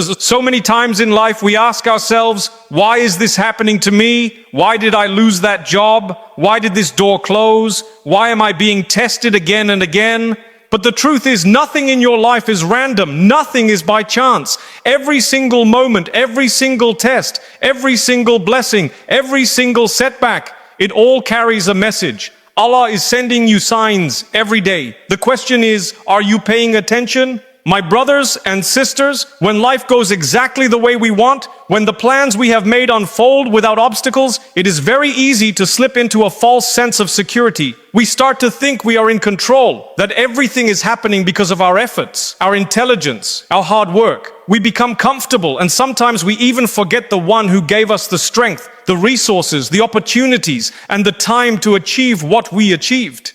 So many times in life we ask ourselves, why is this happening to me? Why did I lose that job? Why did this door close? Why am I being tested again and again? But the truth is, nothing in your life is random. Nothing is by chance. Every single moment, every single test, every single blessing, every single setback, it all carries a message. Allah is sending you signs every day. The question is, are you paying attention? My brothers and sisters, when life goes exactly the way we want, when the plans we have made unfold without obstacles, it is very easy to slip into a false sense of security. We start to think we are in control, that everything is happening because of our efforts, our intelligence, our hard work. We become comfortable, and sometimes we even forget the one who gave us the strength, the resources, the opportunities, and the time to achieve what we achieved.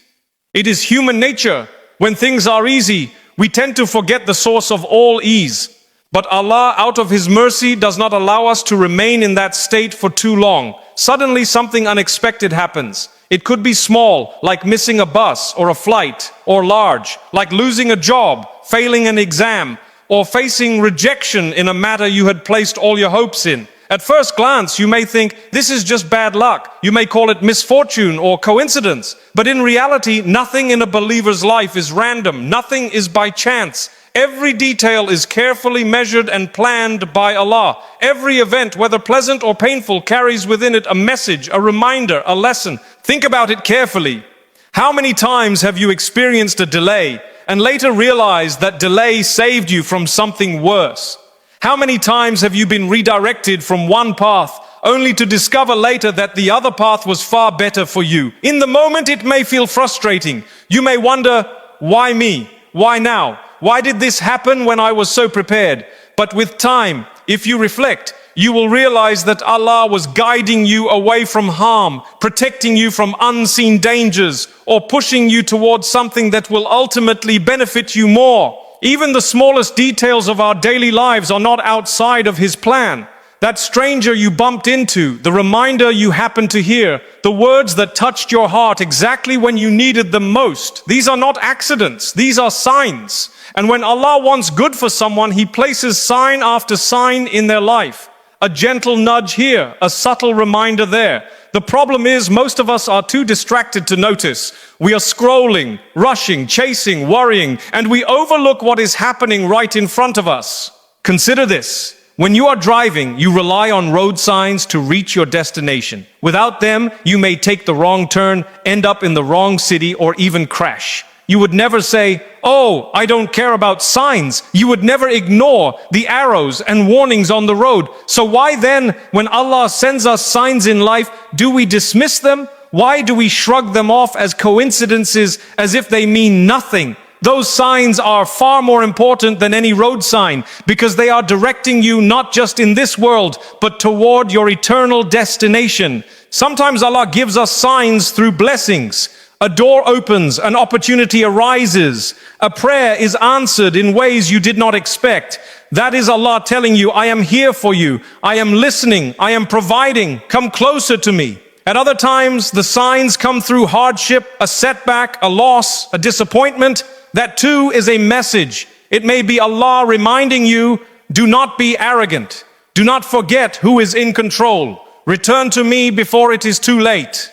It is human nature. When things are easy, we tend to forget the source of all ease. But Allah, out of His mercy, does not allow us to remain in that state for too long. Suddenly something unexpected happens. It could be small, like missing a bus or a flight, or large, like losing a job, failing an exam, or facing rejection in a matter you had placed all your hopes in. At first glance, you may think, this is just bad luck. You may call it misfortune or coincidence. But in reality, nothing in a believer's life is random. Nothing is by chance. Every detail is carefully measured and planned by Allah. Every event, whether pleasant or painful, carries within it a message, a reminder, a lesson. Think about it carefully. How many times have you experienced a delay and later realized that delay saved you from something worse? How many times have you been redirected from one path only to discover later that the other path was far better for you? In the moment, it may feel frustrating. You may wonder, why me? Why now? Why did this happen when I was so prepared? But with time, if you reflect, you will realize that Allah was guiding you away from harm, protecting you from unseen dangers, or pushing you towards something that will ultimately benefit you more. Even the smallest details of our daily lives are not outside of His plan. That stranger you bumped into, the reminder you happened to hear, the words that touched your heart exactly when you needed them most. These are not accidents, these are signs. And when Allah wants good for someone, He places sign after sign in their life. A gentle nudge here, a subtle reminder there. The problem is, most of us are too distracted to notice. We are scrolling, rushing, chasing, worrying, and we overlook what is happening right in front of us. Consider this. When you are driving, you rely on road signs to reach your destination. Without them, you may take the wrong turn, end up in the wrong city, or even crash. You would never say, oh, I don't care about signs. You would never ignore the arrows and warnings on the road. So why then, when Allah sends us signs in life, do we dismiss them? Why do we shrug them off as coincidences, as if they mean nothing? Those signs are far more important than any road sign, because they are directing you not just in this world, but toward your eternal destination. Sometimes Allah gives us signs through blessings. A door opens, an opportunity arises, a prayer is answered in ways you did not expect. That is Allah telling you, I am here for you, I am listening, I am providing, come closer to me. At other times, the signs come through hardship, a setback, a loss, a disappointment. That too is a message. It may be Allah reminding you, do not be arrogant, do not forget who is in control. Return to me before it is too late.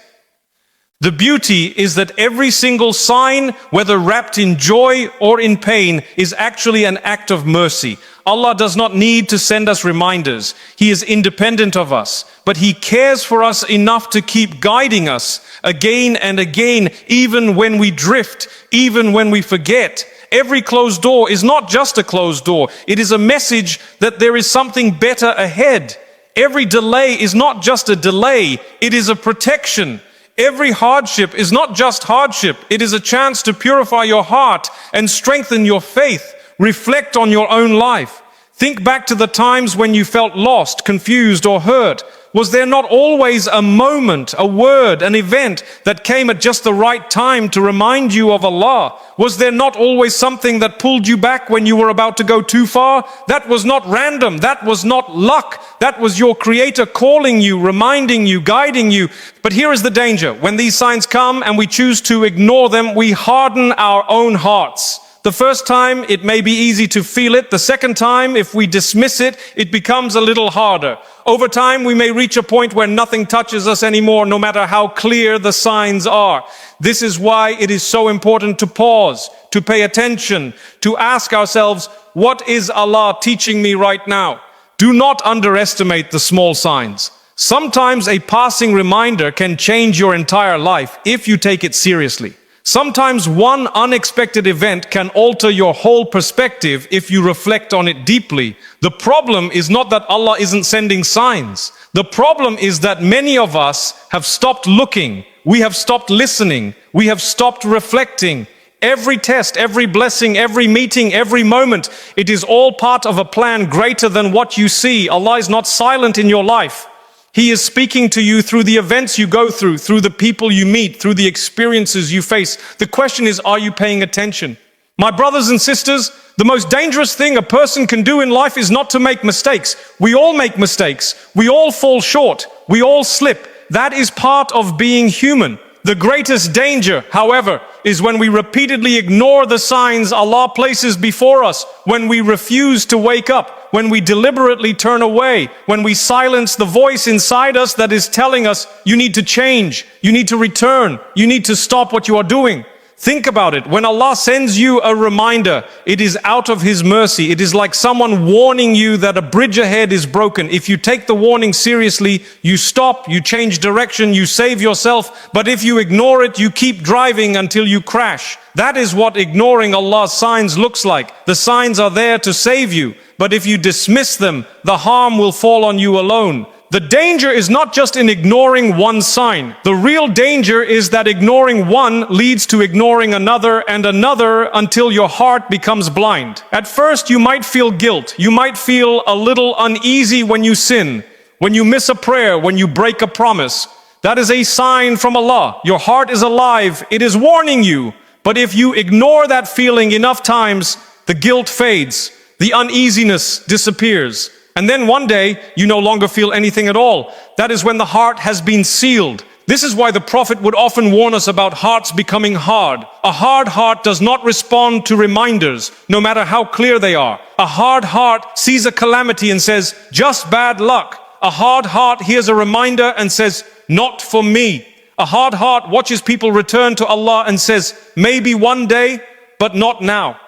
The beauty is that every single sign, whether wrapped in joy or in pain, is actually an act of mercy. Allah does not need to send us reminders. He is independent of us, but He cares for us enough to keep guiding us again and again, even when we drift, even when we forget. Every closed door is not just a closed door. It is a message that there is something better ahead. Every delay is not just a delay. It is a protection. Every hardship is not just hardship. It is a chance to purify your heart and strengthen your faith. Reflect on your own life. Think back to the times when you felt lost, confused, or hurt. Was there not always a moment, a word, an event that came at just the right time to remind you of Allah? Was there not always something that pulled you back when you were about to go too far? That was not random. That was not luck. That was your Creator calling you, reminding you, guiding you. But here is the danger. When these signs come and we choose to ignore them, we harden our own hearts. The first time, it may be easy to feel it. The second time, if we dismiss it, it becomes a little harder. Over time, we may reach a point where nothing touches us anymore, no matter how clear the signs are. This is why it is so important to pause, to pay attention, to ask ourselves, what is Allah teaching me right now? Do not underestimate the small signs. Sometimes a passing reminder can change your entire life if you take it seriously. Sometimes one unexpected event can alter your whole perspective if you reflect on it deeply. The problem is not that Allah isn't sending signs. The problem is that many of us have stopped looking. We have stopped listening. We have stopped reflecting. Every test, every blessing, every meeting, every moment, it is all part of a plan greater than what you see. Allah is not silent in your life. He is speaking to you through the events you go through the people you meet, through the experiences you face. The question is, are you paying attention? My brothers and sisters, the most dangerous thing a person can do in life is not to make mistakes. We all make mistakes. We all fall short. We all slip. That is part of being human. The greatest danger, however, is when we repeatedly ignore the signs Allah places before us, when we refuse to wake up, when we deliberately turn away, when we silence the voice inside us that is telling us, you need to change, you need to return, you need to stop what you are doing. Think about it. When Allah sends you a reminder, it is out of His mercy. It is like someone warning you that a bridge ahead is broken. If you take the warning seriously, you stop, you change direction, you save yourself. But if you ignore it, you keep driving until you crash. That is what ignoring Allah's signs looks like. The signs are there to save you. But if you dismiss them, the harm will fall on you alone. The danger is not just in ignoring one sign. The real danger is that ignoring one leads to ignoring another and another until your heart becomes blind. At first, you might feel guilt. You might feel a little uneasy when you sin, when you miss a prayer, when you break a promise. That is a sign from Allah. Your heart is alive. It is warning you. But if you ignore that feeling enough times, the guilt fades. The uneasiness disappears. And then one day, you no longer feel anything at all. That is when the heart has been sealed. This is why the Prophet would often warn us about hearts becoming hard. A hard heart does not respond to reminders, no matter how clear they are. A hard heart sees a calamity and says, just bad luck. A hard heart hears a reminder and says, not for me. A hard heart watches people return to Allah and says, maybe one day, but not now.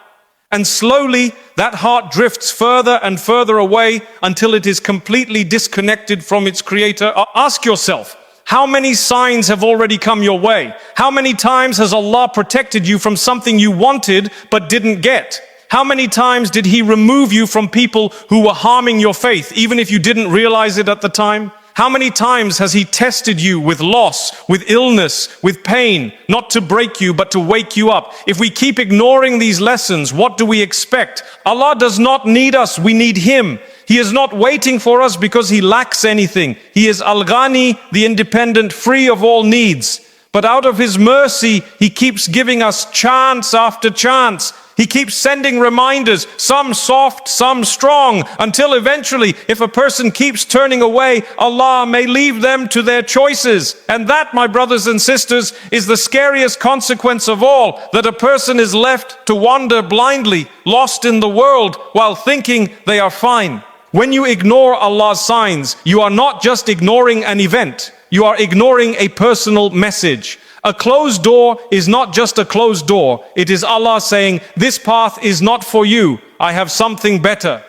And slowly, that heart drifts further and further away until it is completely disconnected from its creator. Ask yourself, how many signs have already come your way? How many times has Allah protected you from something you wanted but didn't get? How many times did He remove you from people who were harming your faith, even if you didn't realize it at the time? How many times has He tested you with loss, with illness, with pain, not to break you, but to wake you up? If we keep ignoring these lessons, what do we expect? Allah does not need us, we need Him. He is not waiting for us because He lacks anything. He is Al-Ghani, the independent, free of all needs. But out of His mercy, He keeps giving us chance after chance. He keeps sending reminders, some soft, some strong, until eventually, if a person keeps turning away, Allah may leave them to their choices. And that, my brothers and sisters, is the scariest consequence of all, that a person is left to wander blindly, lost in the world, while thinking they are fine. When you ignore Allah's signs, you are not just ignoring an event, you are ignoring a personal message. A closed door is not just a closed door. It is Allah saying, this path is not for you. I have something better.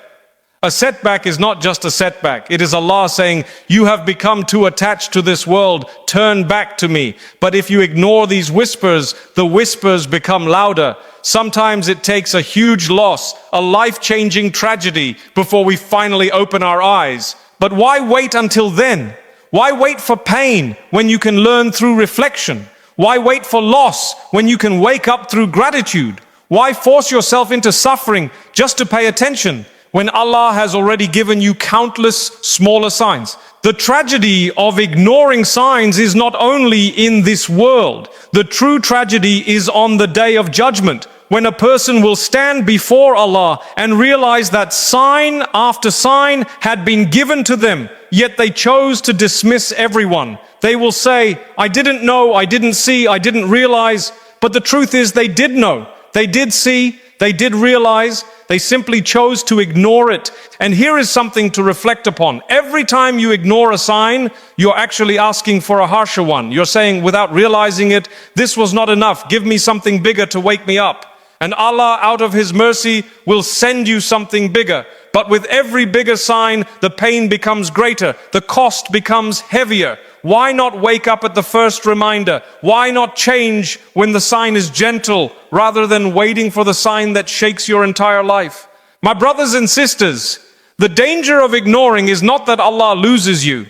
A setback is not just a setback. It is Allah saying, you have become too attached to this world. Turn back to me. But if you ignore these whispers, the whispers become louder. Sometimes it takes a huge loss, a life-changing tragedy before we finally open our eyes. But why wait until then? Why wait for pain when you can learn through reflection? Why wait for loss when you can wake up through gratitude? Why force yourself into suffering just to pay attention when Allah has already given you countless smaller signs? The tragedy of ignoring signs is not only in this world. The true tragedy is on the day of judgment, when a person will stand before Allah and realize that sign after sign had been given to them, yet they chose to dismiss everyone. They will say, I didn't know, I didn't see, I didn't realize. But the truth is they did know, they did see, they did realize, they simply chose to ignore it. And here is something to reflect upon. Every time you ignore a sign, you're actually asking for a harsher one. You're saying, without realizing it, this was not enough. Give me something bigger to wake me up. And Allah, out of His mercy, will send you something bigger. But with every bigger sign, the pain becomes greater. The cost becomes heavier. Why not wake up at the first reminder? Why not change when the sign is gentle, rather than waiting for the sign that shakes your entire life? My brothers and sisters, the danger of ignoring is not that Allah loses you.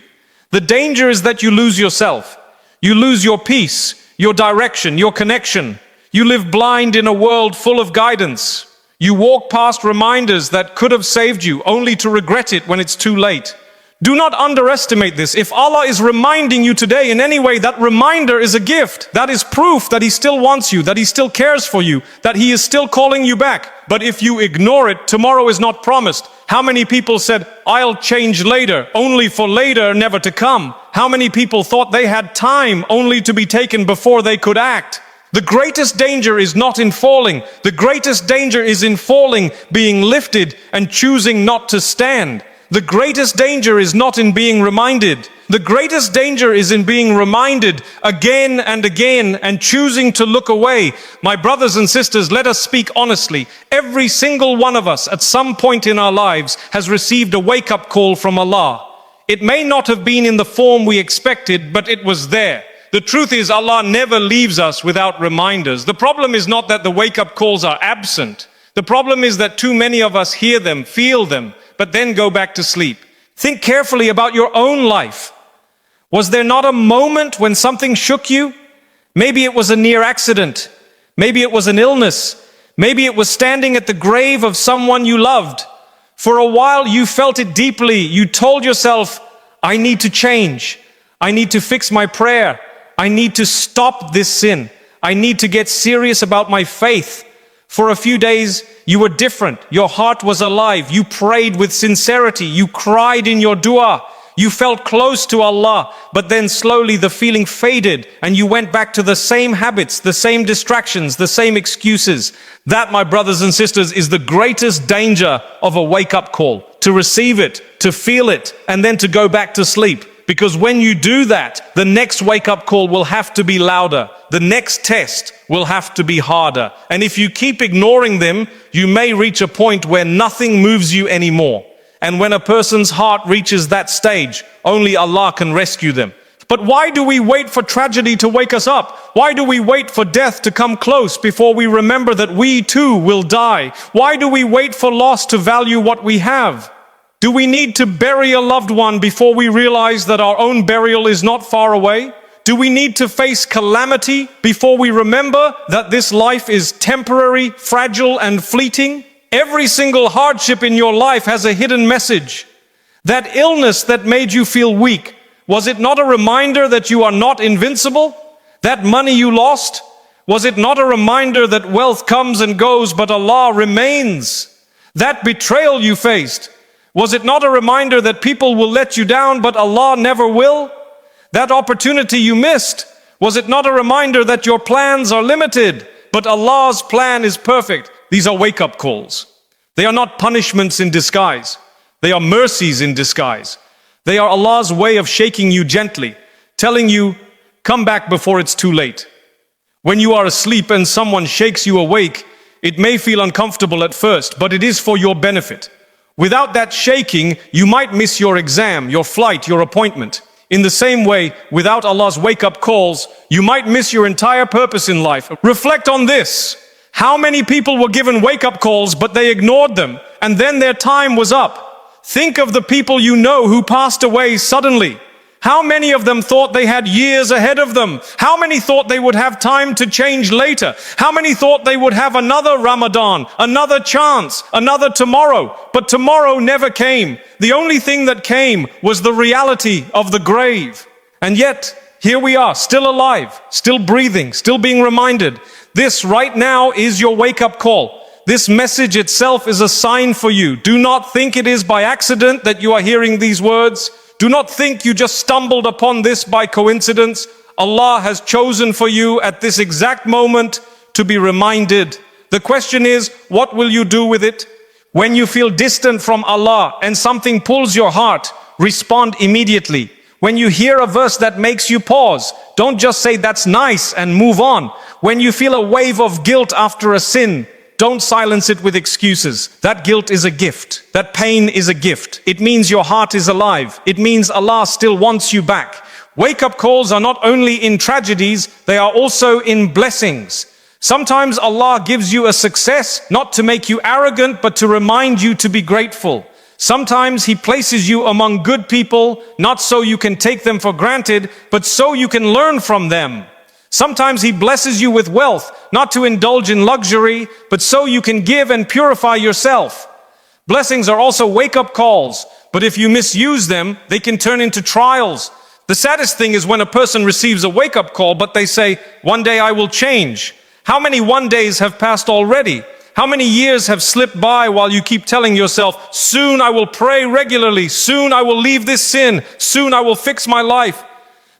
The danger is that you lose yourself. You lose your peace, your direction, your connection. You live blind in a world full of guidance. You walk past reminders that could have saved you, only to regret it when it's too late. Do not underestimate this. If Allah is reminding you today in any way, that reminder is a gift. That is proof that He still wants you, that He still cares for you, that He is still calling you back. But if you ignore it, tomorrow is not promised. How many people said, I'll change later, only for later never to come? How many people thought they had time, only to be taken before they could act? The greatest danger is not in falling. The greatest danger is in falling, being lifted, and choosing not to stand. The greatest danger is not in being reminded. The greatest danger is in being reminded again and again and choosing to look away. My brothers and sisters, let us speak honestly. Every single one of us at some point in our lives has received a wake-up call from Allah. It may not have been in the form we expected, but it was there. The truth is, Allah never leaves us without reminders. The problem is not that the wake-up calls are absent. The problem is that too many of us hear them, feel them, but then go back to sleep. Think carefully about your own life. Was there not a moment when something shook you? Maybe it was a near accident. Maybe it was an illness. Maybe it was standing at the grave of someone you loved. For a while you felt it deeply. You told yourself, I need to change. I need to fix my prayer. I need to stop this sin. I need to get serious about my faith. For a few days, you were different. Your heart was alive. You prayed with sincerity. You cried in your dua. You felt close to Allah. But then slowly the feeling faded and you went back to the same habits, the same distractions, the same excuses. That, my brothers and sisters, is the greatest danger of a wake-up call. To receive it, to feel it, and then to go back to sleep. Because when you do that, the next wake-up call will have to be louder. The next test will have to be harder. And if you keep ignoring them, you may reach a point where nothing moves you anymore. And when a person's heart reaches that stage, only Allah can rescue them. But why do we wait for tragedy to wake us up? Why do we wait for death to come close before we remember that we too will die? Why do we wait for loss to value what we have? Do we need to bury a loved one before we realize that our own burial is not far away? Do we need to face calamity before we remember that this life is temporary, fragile, and fleeting? Every single hardship in your life has a hidden message. That illness that made you feel weak, was it not a reminder that you are not invincible? That money you lost, was it not a reminder that wealth comes and goes, but Allah remains? That betrayal you faced, was it not a reminder that people will let you down, but Allah never will? That opportunity you missed, was it not a reminder that your plans are limited, but Allah's plan is perfect? These are wake-up calls. They are not punishments in disguise. They are mercies in disguise. They are Allah's way of shaking you gently, telling you, come back before it's too late. When you are asleep and someone shakes you awake, it may feel uncomfortable at first, but it is for your benefit. Without that shaking, you might miss your exam, your flight, your appointment. In the same way, without Allah's wake-up calls, you might miss your entire purpose in life. Reflect on this. How many people were given wake-up calls, but they ignored them, and then their time was up? Think of the people you know who passed away suddenly. How many of them thought they had years ahead of them? How many thought they would have time to change later? How many thought they would have another Ramadan, another chance, another tomorrow? But tomorrow never came. The only thing that came was the reality of the grave. And yet, here we are, still alive, still breathing, still being reminded. This right now is your wake-up call. This message itself is a sign for you. Do not think it is by accident that you are hearing these words. Do not think you just stumbled upon this by coincidence. Allah has chosen for you at this exact moment to be reminded The question is, what will you do with it? When you feel distant from Allah and something pulls your heart, respond immediately. When you hear a verse that makes you pause, don't just say that's nice and move on. When you feel a wave of guilt after a sin, don't silence it with excuses. That guilt is a gift. That pain is a gift. It means your heart is alive. It means Allah still wants you back. Wake-up calls are not only in tragedies, they are also in blessings. Sometimes Allah gives you a success, not to make you arrogant, but to remind you to be grateful. Sometimes He places you among good people, not so you can take them for granted, but so you can learn from them. Sometimes He blesses you with wealth, not to indulge in luxury, but so you can give and purify yourself. Blessings are also wake-up calls, but if you misuse them, they can turn into trials. The saddest thing is when a person receives a wake-up call, but they say, "One day I will change." How many one days have passed already? How many years have slipped by while you keep telling yourself, "Soon I will pray regularly, soon I will leave this sin, soon I will fix my life"?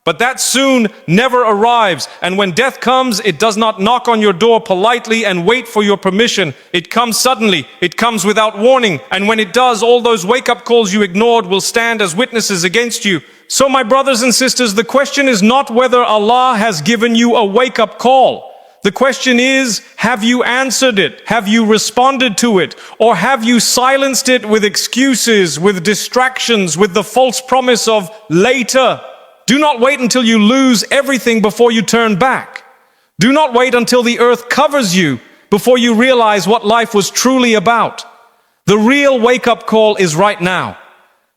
But that soon never arrives, and when death comes, it does not knock on your door politely and wait for your permission. It comes suddenly, it comes without warning, and when it does, all those wake-up calls you ignored will stand as witnesses against you. So my brothers and sisters, the question is not whether Allah has given you a wake-up call. The question is, have you answered it? Have you responded to it? Or have you silenced it with excuses, with distractions, with the false promise of later? Do not wait until you lose everything before you turn back. Do not wait until the earth covers you before you realize what life was truly about. The real wake-up call is right now.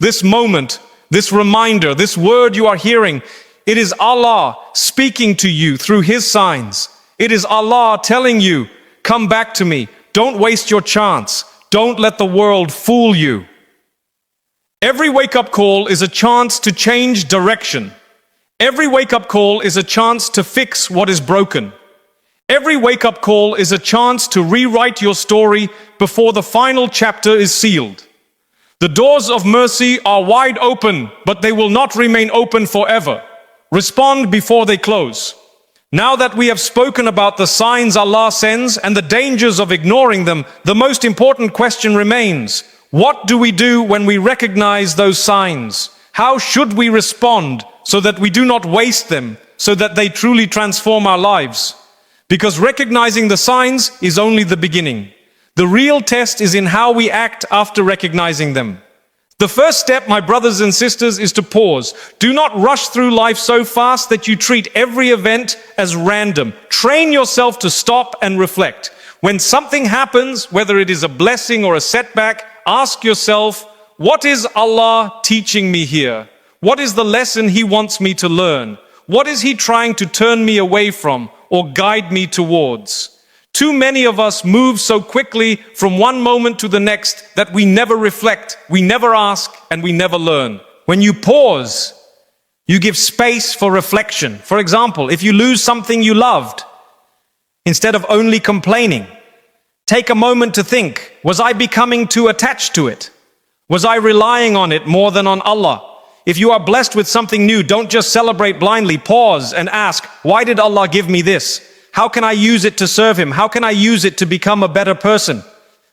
This moment, this reminder, this word you are hearing, it is Allah speaking to you through His signs. It is Allah telling you, come back to me. Don't waste your chance. Don't let the world fool you. Every wake-up call is a chance to change direction. Every wake-up call is a chance to fix what is broken. Every wake-up call is a chance to rewrite your story before the final chapter is sealed. The doors of mercy are wide open, but they will not remain open forever. Respond before they close. Now that we have spoken about the signs Allah sends and the dangers of ignoring them, the most important question remains. What do we do when we recognize those signs? How should we respond so that we do not waste them, so that they truly transform our lives? Because recognizing the signs is only the beginning. The real test is in how we act after recognizing them. The first step, my brothers and sisters, is to pause. Do not rush through life so fast that you treat every event as random. Train yourself to stop and reflect. When something happens, whether it is a blessing or a setback, ask yourself, what is Allah teaching me here? What is the lesson He wants me to learn? What is He trying to turn me away from or guide me towards? Too many of us move so quickly from one moment to the next that we never reflect, we never ask, and we never learn. When you pause, you give space for reflection. For example, if you lose something you loved, instead of only complaining, take a moment to think, was I becoming too attached to it? Was I relying on it more than on Allah? If you are blessed with something new, don't just celebrate blindly. Pause and ask, why did Allah give me this? How can I use it to serve Him? How can I use it to become a better person?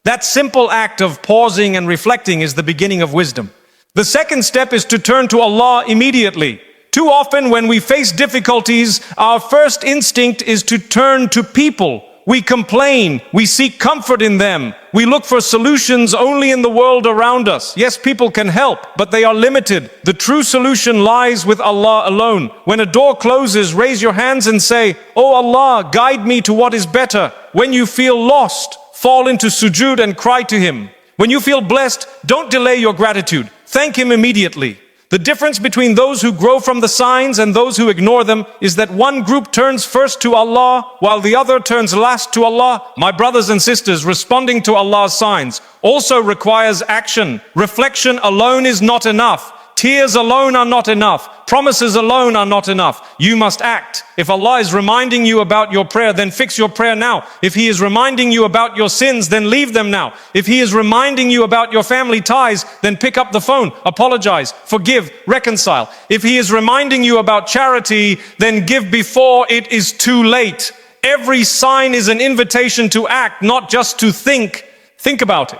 That simple act of pausing and reflecting is the beginning of wisdom. The second step is to turn to Allah immediately. Too often when we face difficulties, our first instinct is to turn to people. We complain, we seek comfort in them. We look for solutions only in the world around us. Yes, people can help, but they are limited. The true solution lies with Allah alone. When a door closes, raise your hands and say, "Oh Allah, guide me to what is better." When you feel lost, fall into sujood and cry to Him. When you feel blessed, don't delay your gratitude. Thank Him immediately. The difference between those who grow from the signs and those who ignore them is that one group turns first to Allah while the other turns last to Allah. My brothers and sisters, responding to Allah's signs also requires action. Reflection alone is not enough. Tears alone are not enough. Promises alone are not enough. You must act. If Allah is reminding you about your prayer, then fix your prayer now. If He is reminding you about your sins, then leave them now. If He is reminding you about your family ties, then pick up the phone, apologize, forgive, reconcile. If He is reminding you about charity, then give before it is too late. Every sign is an invitation to act, not just to think. Think about it.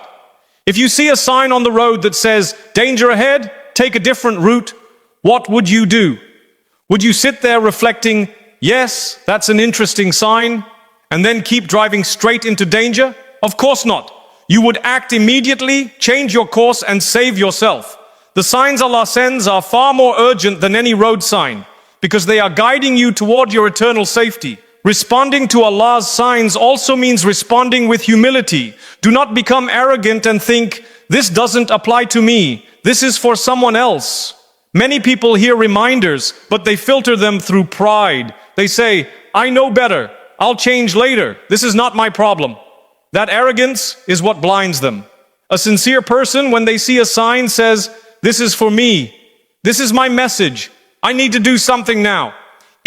If you see a sign on the road that says, danger ahead, take a different route, what would you do? Would you sit there reflecting, yes, that's an interesting sign, and then keep driving straight into danger? Of course not. You would act immediately, change your course, and save yourself. The signs Allah sends are far more urgent than any road sign, because they are guiding you toward your eternal safety. Responding to Allah's signs also means responding with humility. Do not become arrogant and think, this doesn't apply to me, this is for someone else. Many people hear reminders, but they filter them through pride. They say, I know better, I'll change later, this is not my problem. That arrogance is what blinds them. A sincere person, when they see a sign, says, this is for me, this is my message, I need to do something now.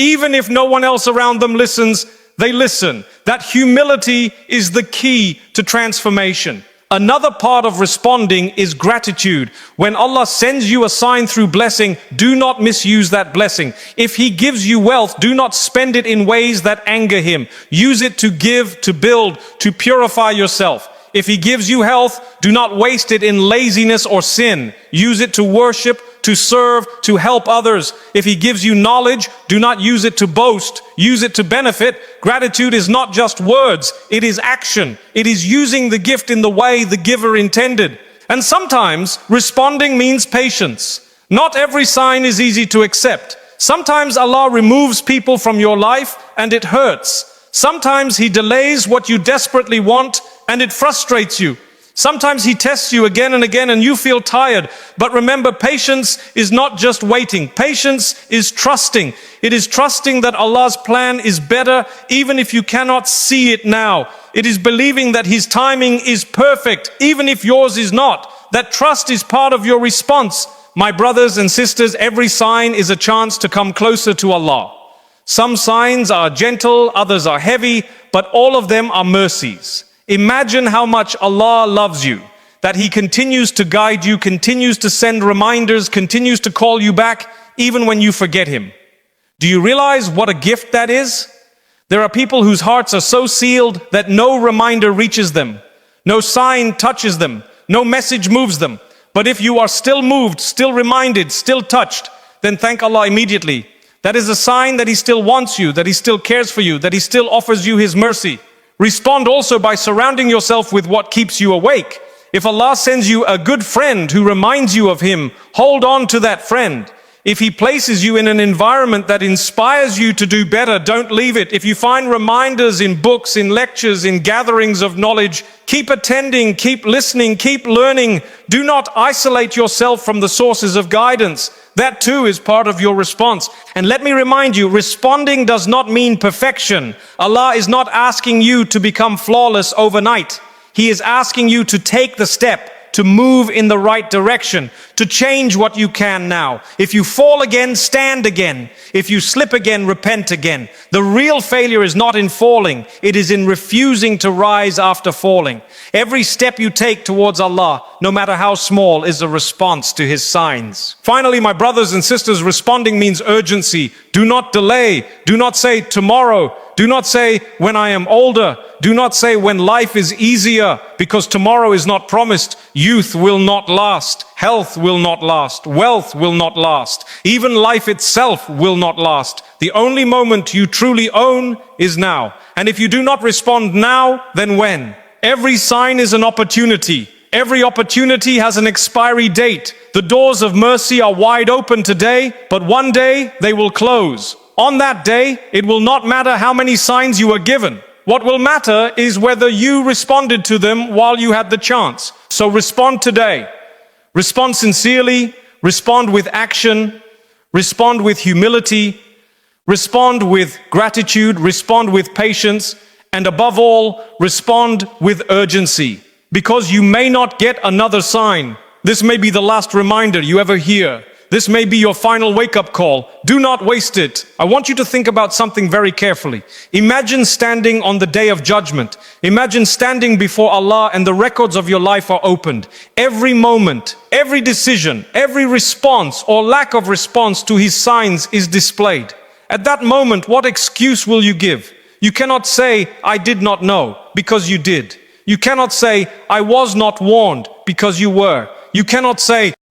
Even if no one else around them listens, they listen. That humility is the key to transformation. Another part of responding is gratitude. When Allah sends you a sign through blessing, do not misuse that blessing. If He gives you wealth, do not spend it in ways that anger Him. Use it to give, to build, to purify yourself. If He gives you health, do not waste it in laziness or sin. Use it to worship, to serve, to help others. If He gives you knowledge, do not use it to boast, use it to benefit. Gratitude is not just words, it is action. It is using the gift in the way the giver intended. And sometimes responding means patience. Not every sign is easy to accept. Sometimes Allah removes people from your life and it hurts. Sometimes He delays what you desperately want and it frustrates you. Sometimes He tests you again and again and you feel tired. But remember, patience is not just waiting. Patience is trusting. It is trusting that Allah's plan is better even if you cannot see it now. It is believing that His timing is perfect even if yours is not. That trust is part of your response. My brothers and sisters, every sign is a chance to come closer to Allah. Some signs are gentle, others are heavy, but all of them are mercies. Imagine how much Allah loves you, that He continues to guide you, continues to send reminders, continues to call you back, even when you forget Him. Do you realize what a gift that is? There are people whose hearts are so sealed that no reminder reaches them, no sign touches them, no message moves them. But if you are still moved, still reminded, still touched, then thank Allah immediately. That is a sign that He still wants you, that He still cares for you, that He still offers you His mercy. Respond also by surrounding yourself with what keeps you awake. If Allah sends you a good friend who reminds you of Him, hold on to that friend. If He places you in an environment that inspires you to do better, don't leave it. If you find reminders in books, in lectures, in gatherings of knowledge, keep attending, keep listening, keep learning. Do not isolate yourself from the sources of guidance. That too is part of your response. And let me remind you, responding does not mean perfection. Allah is not asking you to become flawless overnight. He is asking you to take the step, to move in the right direction, to change what you can now. If you fall again, stand again. If you slip again, repent again. The real failure is not in falling, it is in refusing to rise after falling. Every step you take towards Allah, no matter how small, is a response to His signs. Finally, my brothers and sisters, responding means urgency. Do not delay. Do not say tomorrow. Do not say when I am older. Do not say when life is easier, because tomorrow is not promised. Youth will not last. Health will not last. Wealth will not last. Even life itself will not last. The only moment you truly own is now. And if you do not respond now, then when? Every sign is an opportunity. Every opportunity has an expiry date. The doors of mercy are wide open today, but one day they will close. On that day, it will not matter how many signs you were given. What will matter is whether you responded to them while you had the chance. So respond today. Respond sincerely, respond with action, respond with humility, respond with gratitude, respond with patience, and above all, respond with urgency. Because you may not get another sign. This may be the last reminder you ever hear. This may be your final wake-up call. Do not waste it. I want you to think about something very carefully. Imagine standing on the day of judgment. Imagine standing before Allah and the records of your life are opened. Every moment, every decision, every response or lack of response to His signs is displayed. At that moment, what excuse will you give? You cannot say, I did not know, because you did. You cannot say, I was not warned, because you were. You cannot say,